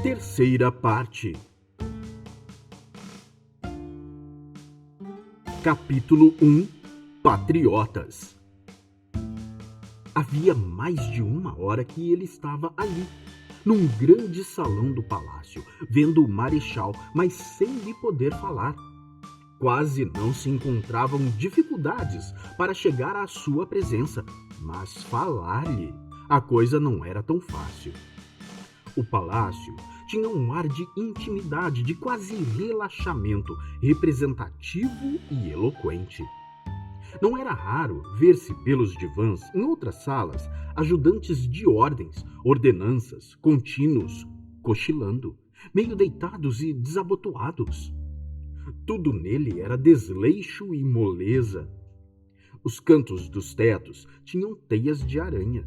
Terceira parte. Capítulo 1. Patriotas. Havia mais de 1 hora que ele estava ali, num grande salão do palácio, vendo o marechal, mas sem lhe poder falar. Quase não se encontravam dificuldades para chegar à sua presença, mas falar-lhe, a coisa não era tão fácil. O palácio tinha um ar de intimidade, de quase relaxamento, representativo e eloquente. Não era raro ver-se pelos divãs, em outras salas, ajudantes de ordens, ordenanças, contínuos, cochilando, meio deitados e desabotoados. Tudo nele era desleixo e moleza. Os cantos dos tetos tinham teias de aranha.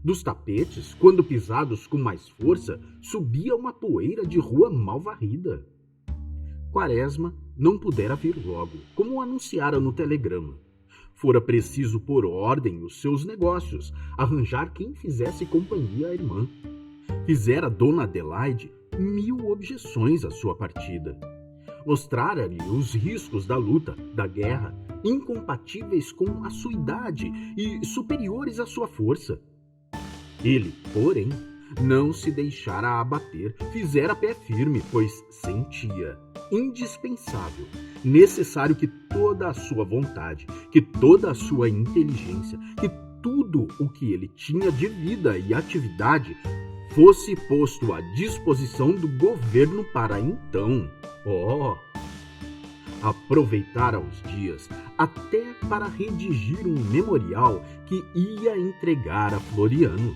Dos tapetes, quando pisados com mais força, subia uma poeira de rua mal varrida. Quaresma não pudera vir logo, como anunciara no telegrama. Fora preciso pôr ordem nos seus negócios, arranjar quem fizesse companhia à irmã. Fizera Dona Adelaide 1000 objeções à sua partida. Mostrara-lhe os riscos da luta, da guerra, incompatíveis com a sua idade e superiores à sua força. Ele, porém, não se deixara abater, fizera pé firme, pois sentia indispensável, necessário que toda a sua vontade, que toda a sua inteligência, que tudo o que ele tinha de vida e atividade fosse posto à disposição do governo para então. Aproveitara os dias até para redigir um memorial que ia entregar a Floriano.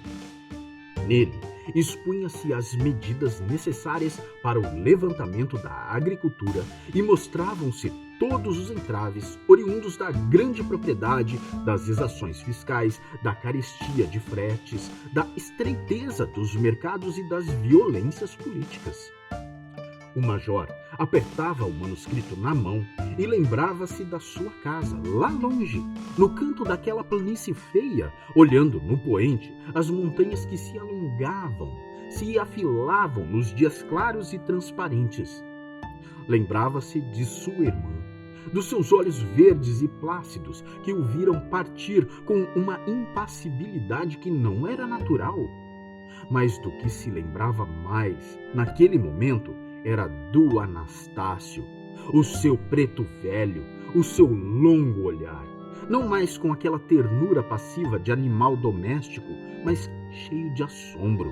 Nele expunha-se as medidas necessárias para o levantamento da agricultura e mostravam-se todos os entraves oriundos da grande propriedade, das exações fiscais, da carestia de fretes, da estreiteza dos mercados e das violências políticas. O major apertava o manuscrito na mão e lembrava-se da sua casa, lá longe, no canto daquela planície feia, olhando no poente as montanhas que se alongavam, se afilavam nos dias claros e transparentes. Lembrava-se de sua irmã, dos seus olhos verdes e plácidos que o viram partir com uma impassibilidade que não era natural. Mas do que se lembrava mais, naquele momento, era do Anastácio, o seu preto velho, o seu longo olhar, não mais com aquela ternura passiva de animal doméstico, mas cheio de assombro,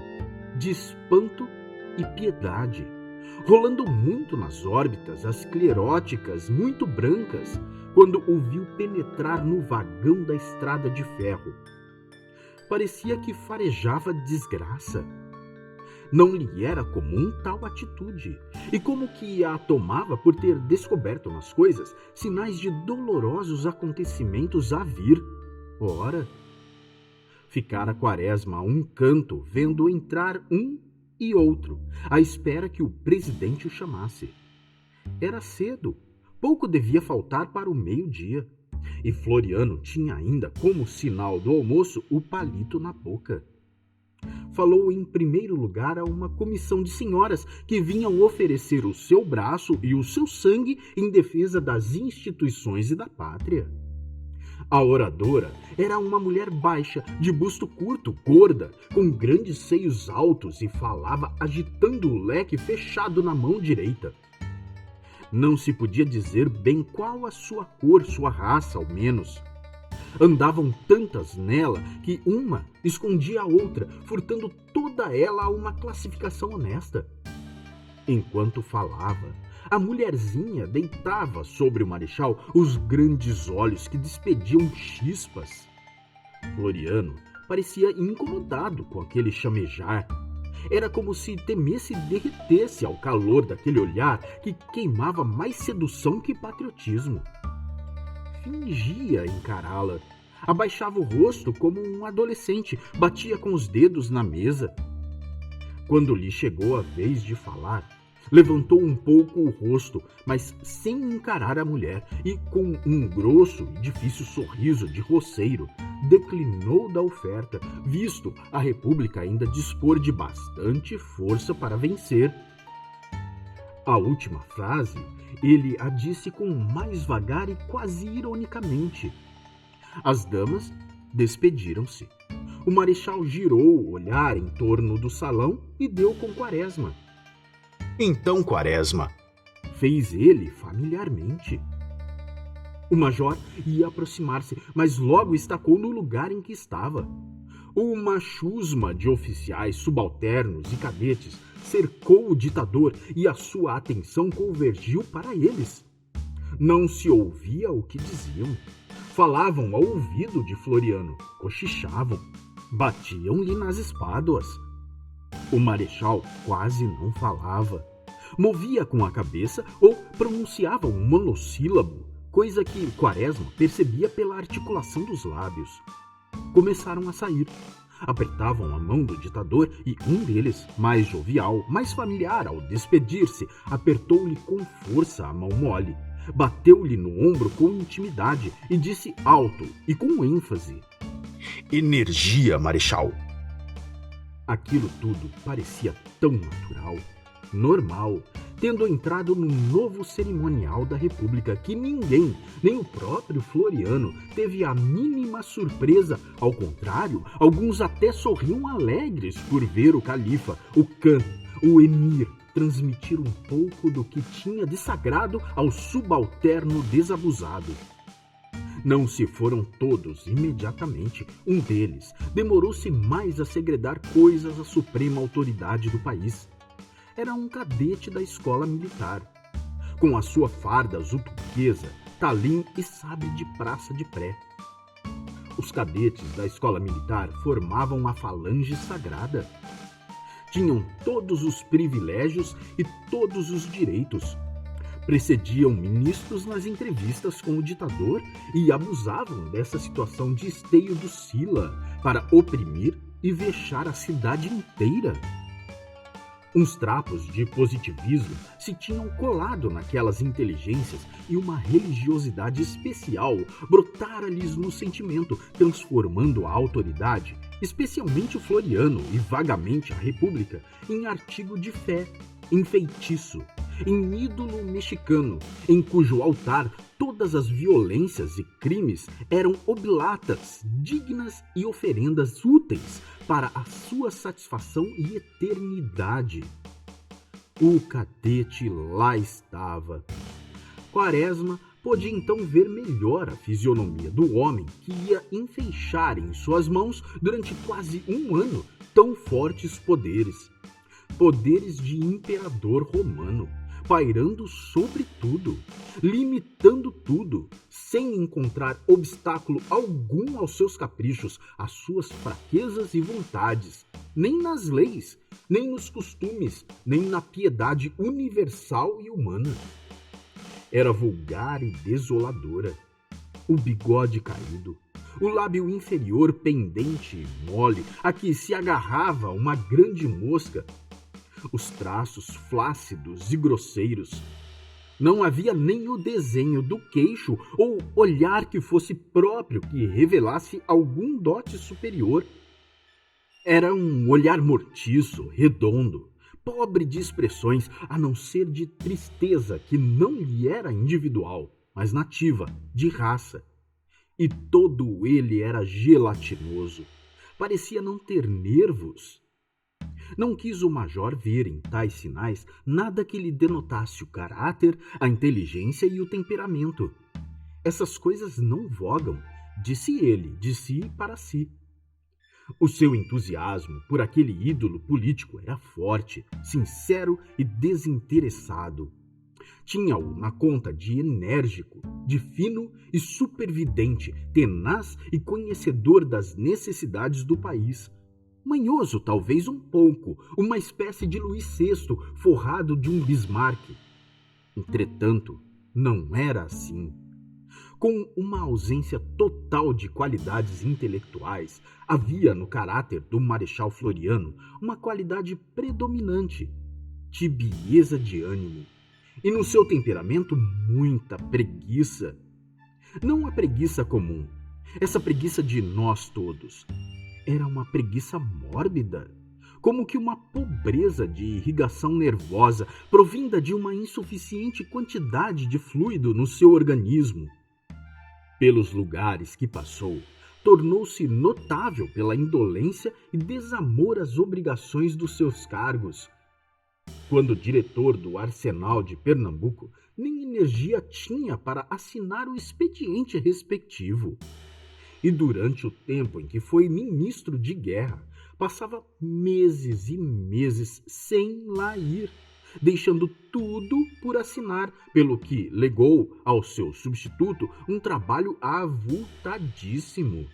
de espanto e piedade, rolando muito nas órbitas escleróticas muito brancas, quando o viu penetrar no vagão da estrada de ferro. Parecia que farejava desgraça. Não lhe era comum tal atitude, e como que a tomava por ter descoberto nas coisas sinais de dolorosos acontecimentos a vir. Ora, ficara Quaresma a um canto, vendo entrar um e outro, à espera que o presidente o chamasse. Era cedo, pouco devia faltar para o meio-dia, e Floriano tinha ainda como sinal do almoço o palito na boca. Falou em primeiro lugar a uma comissão de senhoras que vinham oferecer o seu braço e o seu sangue em defesa das instituições e da pátria. A oradora era uma mulher baixa, de busto curto, gorda, com grandes seios altos e falava agitando o leque fechado na mão direita. Não se podia dizer bem qual a sua cor, sua raça, ao menos. Andavam tantas nela que uma escondia a outra, furtando toda ela a uma classificação honesta. Enquanto falava, a mulherzinha deitava sobre o marechal os grandes olhos que despediam chispas. Floriano parecia incomodado com aquele chamejar. Era como se temesse derreter-se ao calor daquele olhar que queimava mais sedução que patriotismo. Fingia encará-la. Abaixava o rosto como um adolescente, batia com os dedos na mesa. Quando lhe chegou a vez de falar, Levantou um pouco o rosto, mas sem encarar a mulher, e com um grosso e difícil sorriso de roceiro, declinou da oferta, visto a República ainda dispor de bastante força para vencer. A última frase ele a disse com mais vagar e quase ironicamente. As damas despediram-se. O marechal girou o olhar em torno do salão e deu com Quaresma. Então, Quaresma, fez ele familiarmente. O major ia aproximar-se, mas logo estacou no lugar em que estava. Uma chusma de oficiais subalternos e cadetes cercou o ditador e a sua atenção convergiu para eles. Não se ouvia o que diziam. Falavam ao ouvido de Floriano, cochichavam, batiam-lhe nas espáduas. O marechal quase não falava. Movia com a cabeça ou pronunciava um monossílabo, coisa que Quaresma percebia pela articulação dos lábios. Começaram a sair. Apertavam a mão do ditador e um deles, mais jovial, mais familiar ao despedir-se, apertou-lhe com força a mão mole, bateu-lhe no ombro com intimidade e disse alto e com ênfase: energia, marechal. Aquilo tudo parecia tão natural, normal, tendo entrado no novo cerimonial da República, que ninguém, nem o próprio Floriano, teve a mínima surpresa. Ao contrário, alguns até sorriam alegres por ver o califa, o khan, o emir, transmitir um pouco do que tinha de sagrado ao subalterno desabusado. Não se foram todos imediatamente. Um deles demorou-se mais a segredar coisas à suprema autoridade do país. Era um cadete da escola militar, com a sua farda azul turquesa, talim e sabre de praça de pré. Os cadetes da escola militar formavam a falange sagrada. Tinham todos os privilégios e todos os direitos. Precediam ministros nas entrevistas com o ditador e abusavam dessa situação de esteio do Sila para oprimir e vexar a cidade inteira. Uns trapos de positivismo se tinham colado naquelas inteligências e uma religiosidade especial brotara-lhes no sentimento, transformando a autoridade, especialmente o Floriano e vagamente a República, em artigo de fé, em feitiço, em ídolo mexicano, em cujo altar todas as violências e crimes eram oblatas, dignas e oferendas úteis para a sua satisfação e eternidade. O cadete lá estava. Quaresma pôde então ver melhor a fisionomia do homem que ia enfeixar em suas mãos durante quase um ano tão fortes poderes. Poderes de imperador romano, pairando sobre tudo, limitando tudo, sem encontrar obstáculo algum aos seus caprichos, às suas fraquezas e vontades, nem nas leis, nem nos costumes, nem na piedade universal e humana. Era vulgar e desoladora. O bigode caído, o lábio inferior pendente e mole, a que se agarrava uma grande mosca, os traços flácidos e grosseiros. Não havia nem o desenho do queixo ou olhar que fosse próprio que revelasse algum dote superior. Era um olhar mortiço, redondo, pobre de expressões, a não ser de tristeza que não lhe era individual, mas nativa, de raça. E todo ele era gelatinoso. Parecia não ter nervos. Não quis o major ver em tais sinais nada que lhe denotasse o caráter, a inteligência e o temperamento. Essas coisas não vogam, disse ele, de si para si. O seu entusiasmo por aquele ídolo político era forte, sincero e desinteressado. Tinha-o na conta de enérgico, de fino e supervidente, tenaz e conhecedor das necessidades do país. Manhoso, talvez um pouco, uma espécie de Luís VI forrado de um Bismarck. Entretanto, não era assim. Com uma ausência total de qualidades intelectuais, havia no caráter do Marechal Floriano uma qualidade predominante. tibieza de ânimo e no seu temperamento muita preguiça. Não a preguiça comum, essa preguiça de nós todos. Era uma preguiça mórbida, como que uma pobreza de irrigação nervosa provinda de uma insuficiente quantidade de fluido no seu organismo. Pelos lugares que passou, tornou-se notável pela indolência e desamor às obrigações dos seus cargos. Quando diretor do Arsenal de Pernambuco, nem energia tinha para assinar o expediente respectivo. E durante o tempo em que foi ministro de guerra, passava meses e meses sem lá ir, deixando tudo por assinar, pelo que legou ao seu substituto um trabalho avultadíssimo.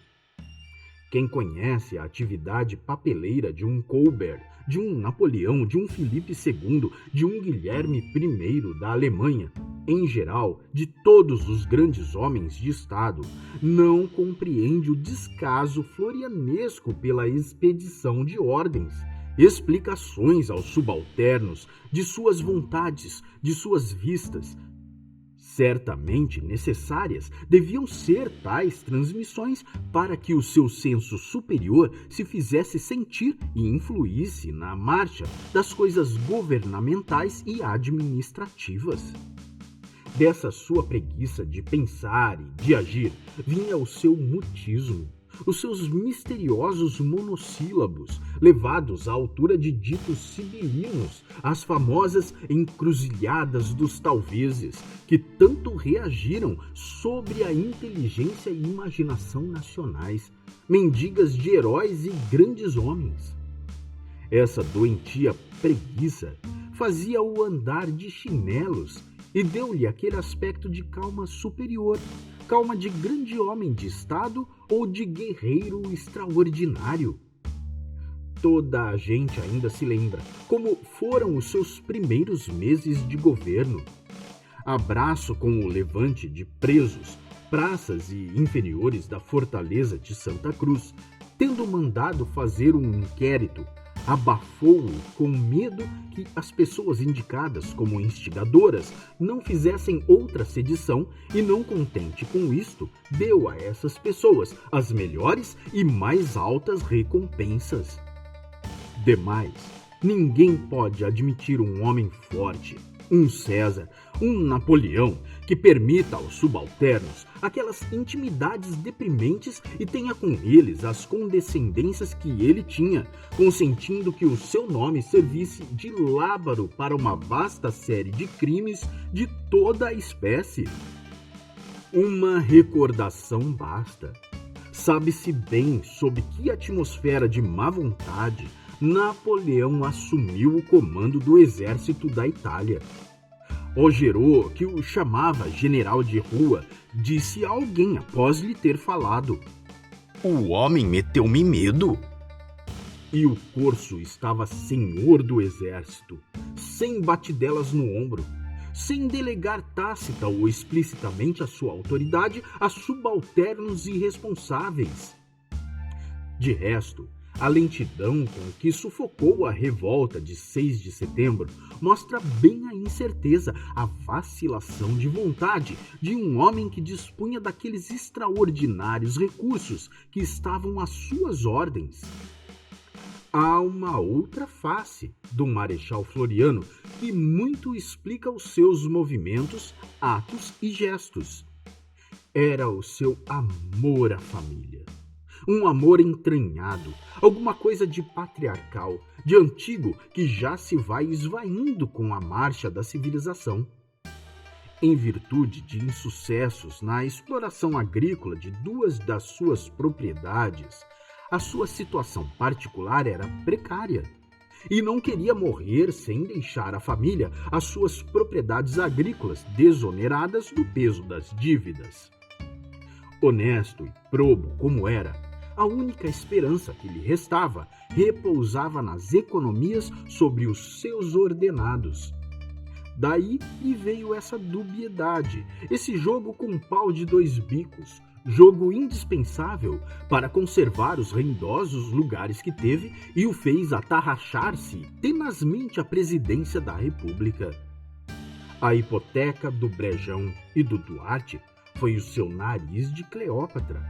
Quem conhece a atividade papeleira de um Colbert, de um Napoleão, de um Filipe II, de um Guilherme I da Alemanha, em geral, de todos os grandes homens de Estado, não compreende o descaso florianesco pela expedição de ordens, explicações aos subalternos de suas vontades, de suas vistas. Certamente necessárias deviam ser tais transmissões para que o seu senso superior se fizesse sentir e influísse na marcha das coisas governamentais e administrativas. Dessa sua preguiça de pensar e de agir vinha o seu mutismo, os seus misteriosos monossílabos, levados à altura de ditos sibilinos, as famosas encruzilhadas dos talvezes, que tanto reagiram sobre a inteligência e imaginação nacionais, mendigas de heróis e grandes homens. Essa doentia preguiça fazia-o andar de chinelos e deu-lhe aquele aspecto de calma superior, calma de grande homem de Estado ou de guerreiro extraordinário. Toda a gente ainda se lembra como foram os seus primeiros meses de governo. Abraço com o levante de presos, praças e inferiores da fortaleza de Santa Cruz, tendo mandado fazer um inquérito, abafou-o com medo que as pessoas indicadas como instigadoras não fizessem outra sedição e, não contente com isto, deu a essas pessoas as melhores e mais altas recompensas. Demais, ninguém pode admitir um homem forte, um César, um Napoleão, que permita aos subalternos aquelas intimidades deprimentes e tenha com eles as condescendências que ele tinha, consentindo que o seu nome servisse de lábaro para uma vasta série de crimes de toda a espécie. Uma recordação basta. Sabe-se bem sob que atmosfera de má vontade Napoleão assumiu o comando do exército da Itália. Ogerot, que o chamava general de rua, disse a alguém após lhe ter falado: O homem meteu-me medo. E o corso estava senhor do exército, sem batidelas no ombro, sem delegar tácita ou explicitamente a sua autoridade a subalternos irresponsáveis. De resto, a lentidão com que sufocou a revolta de 6 de setembro mostra bem a incerteza, a vacilação de vontade de um homem que dispunha daqueles extraordinários recursos que estavam às suas ordens. Há uma outra face do Marechal Floriano que muito explica os seus movimentos, atos e gestos. Era o seu amor à família. Um amor entranhado, alguma coisa de patriarcal, de antigo que já se vai esvaindo com a marcha da civilização. Em virtude de insucessos na exploração agrícola de 2 das suas propriedades, a sua situação particular era precária e não queria morrer sem deixar à família as suas propriedades agrícolas desoneradas do peso das dívidas. Honesto e probo como era, a única esperança que lhe restava repousava nas economias sobre os seus ordenados. Daí lhe veio essa dubiedade, esse jogo com pau de 2 bicos, jogo indispensável para conservar os rendosos lugares que teve e o fez atarrachar-se tenazmente à presidência da República. A hipoteca do Brejão e do Duarte foi o seu nariz de Cleópatra.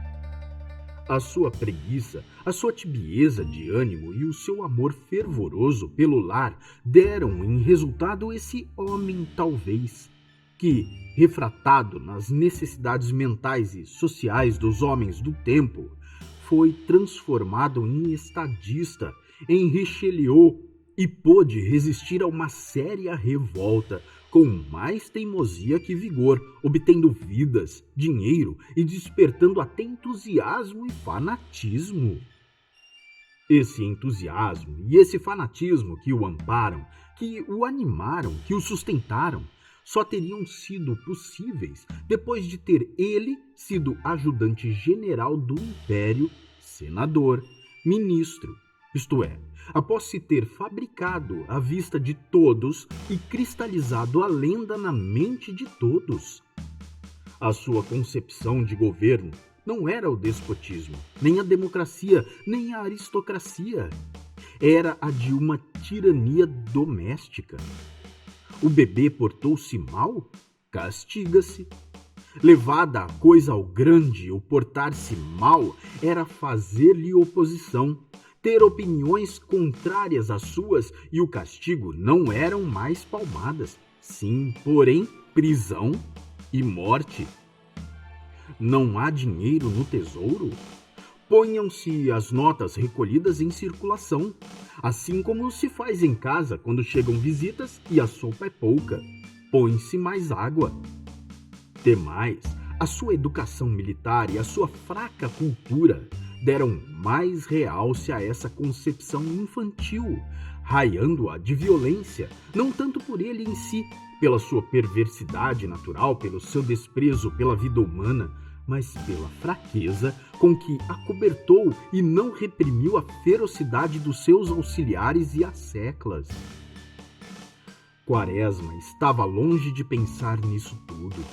A sua preguiça, a sua tibieza de ânimo e o seu amor fervoroso pelo lar deram em resultado esse homem, talvez, que, refratado nas necessidades mentais e sociais dos homens do tempo, foi transformado em estadista, em Richelieu, e pôde resistir a uma séria revolta com mais teimosia que vigor, obtendo vidas, dinheiro e despertando até entusiasmo e fanatismo. Esse entusiasmo e esse fanatismo que o amparam, que o animaram, que o sustentaram, só teriam sido possíveis depois de ter ele sido ajudante general do Império, senador, ministro, isto é, após se ter fabricado à vista de todos e cristalizado a lenda na mente de todos. A sua concepção de governo não era o despotismo, nem a democracia, nem a aristocracia. Era a de uma tirania doméstica. O bebê portou-se mal? Castiga-se. Levada a coisa ao grande, o portar-se mal era fazer-lhe oposição, ter opiniões contrárias às suas, e o castigo não eram mais palmadas, sim, porém, prisão e morte. Não há dinheiro no tesouro? Ponham-se as notas recolhidas em circulação, assim como se faz em casa quando chegam visitas e a sopa é pouca. Põe-se mais água. Demais, a sua educação militar e a sua fraca cultura deram mais realce a essa concepção infantil, raiando-a de violência, não tanto por ele em si, pela sua perversidade natural, pelo seu desprezo pela vida humana, mas pela fraqueza com que acobertou e não reprimiu a ferocidade dos seus auxiliares e asseclas. Quaresma estava longe de pensar nisso tudo.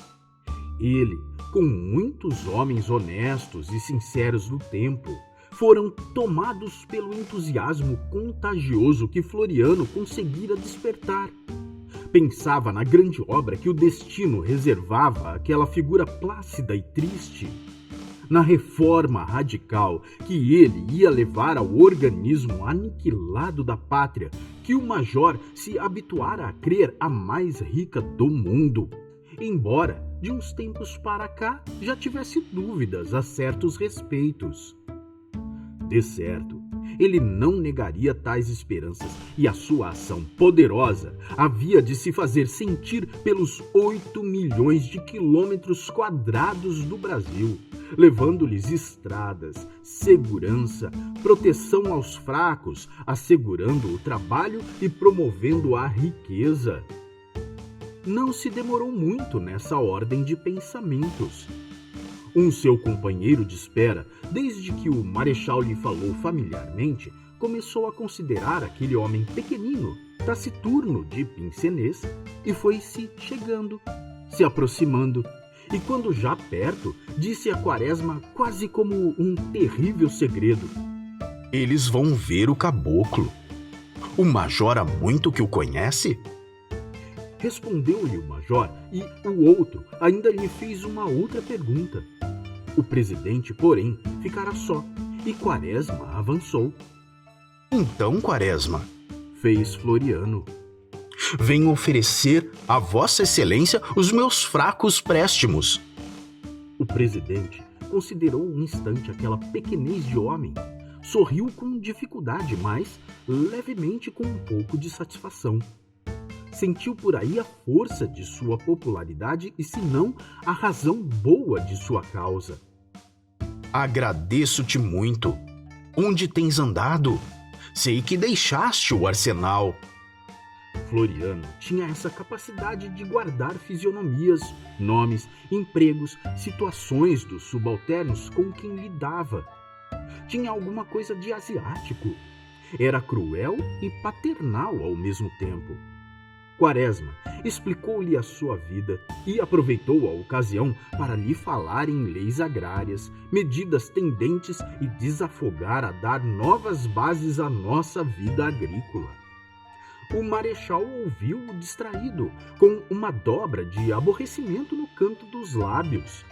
Ele, com muitos homens honestos e sinceros do tempo, foram tomados pelo entusiasmo contagioso que Floriano conseguira despertar. Pensava na grande obra que o destino reservava àquela figura plácida e triste, na reforma radical que ele ia levar ao organismo aniquilado da pátria, que o major se habituara a crer a mais rica do mundo, embora de uns tempos para cá já tivesse dúvidas a certos respeitos. De certo, ele não negaria tais esperanças, e a sua ação poderosa havia de se fazer sentir pelos 8 milhões de quilômetros quadrados do Brasil, levando-lhes estradas, segurança, proteção aos fracos, assegurando o trabalho e promovendo a riqueza. Não se demorou muito nessa ordem de pensamentos. Seu companheiro de espera, desde que o marechal lhe falou familiarmente, começou a considerar aquele homem pequenino, taciturno de pince-nez, e foi-se chegando, se aproximando, e quando já perto, disse a Quaresma quase como um terrível segredo: Eles vão ver o caboclo. O major há muito que o conhece? Respondeu-lhe o major, e o outro ainda lhe fez uma outra pergunta. O presidente, porém, ficara só, e Quaresma avançou. Então, Quaresma, fez Floriano, venho oferecer a Vossa Excelência os meus fracos préstimos. O presidente considerou um instante aquela pequenez de homem, sorriu com dificuldade, mas levemente com um pouco de satisfação. Sentiu por aí a força de sua popularidade e, se não, a razão boa de sua causa. Agradeço-te muito. Onde tens andado? Sei que deixaste o arsenal. Floriano tinha essa capacidade de guardar fisionomias, nomes, empregos, situações dos subalternos com quem lidava. Tinha alguma coisa de asiático. Era cruel e paternal ao mesmo tempo. Quaresma explicou-lhe a sua vida e aproveitou a ocasião para lhe falar em leis agrárias, medidas tendentes e desafogar a dar novas bases à nossa vida agrícola. O marechal ouviu distraído, com uma dobra de aborrecimento no canto dos lábios.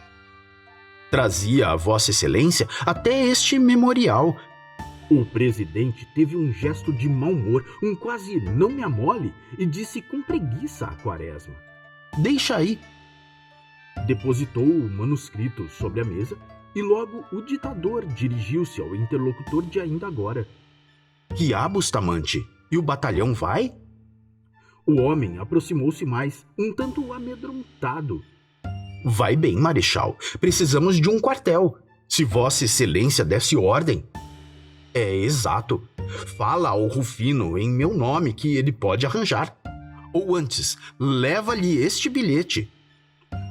Trazia a Vossa Excelência até este memorial. O presidente teve um gesto de mau humor, um quase não me amole, e disse com preguiça a Quaresma: Deixa aí. Depositou o manuscrito sobre a mesa e logo o ditador dirigiu-se ao interlocutor de ainda agora. Que Bustamante? E o batalhão vai? O homem aproximou-se mais, um tanto amedrontado. Vai bem, marechal. Precisamos de um quartel. Se Vossa Excelência desse ordem. É exato. Fala ao Rufino em meu nome que ele pode arranjar. Ou antes, leva-lhe este bilhete.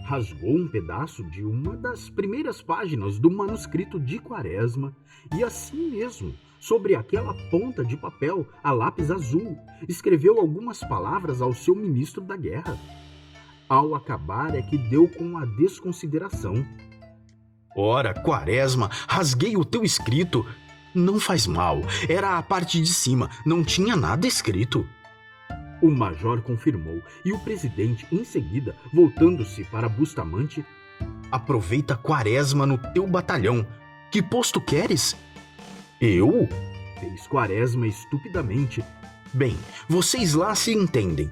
Rasgou um pedaço de uma das primeiras páginas do manuscrito de Quaresma e assim mesmo, sobre aquela ponta de papel a lápis azul, escreveu algumas palavras ao seu ministro da guerra. Ao acabar é que deu com a desconsideração. Ora, Quaresma, rasguei o teu escrito. Não faz mal, era a parte de cima, não tinha nada escrito. O major confirmou e o presidente, em seguida, voltando-se para Bustamante: Aproveita Quaresma no teu batalhão. Que posto queres? Eu? Fez Quaresma estupidamente. Bem, vocês lá se entendem.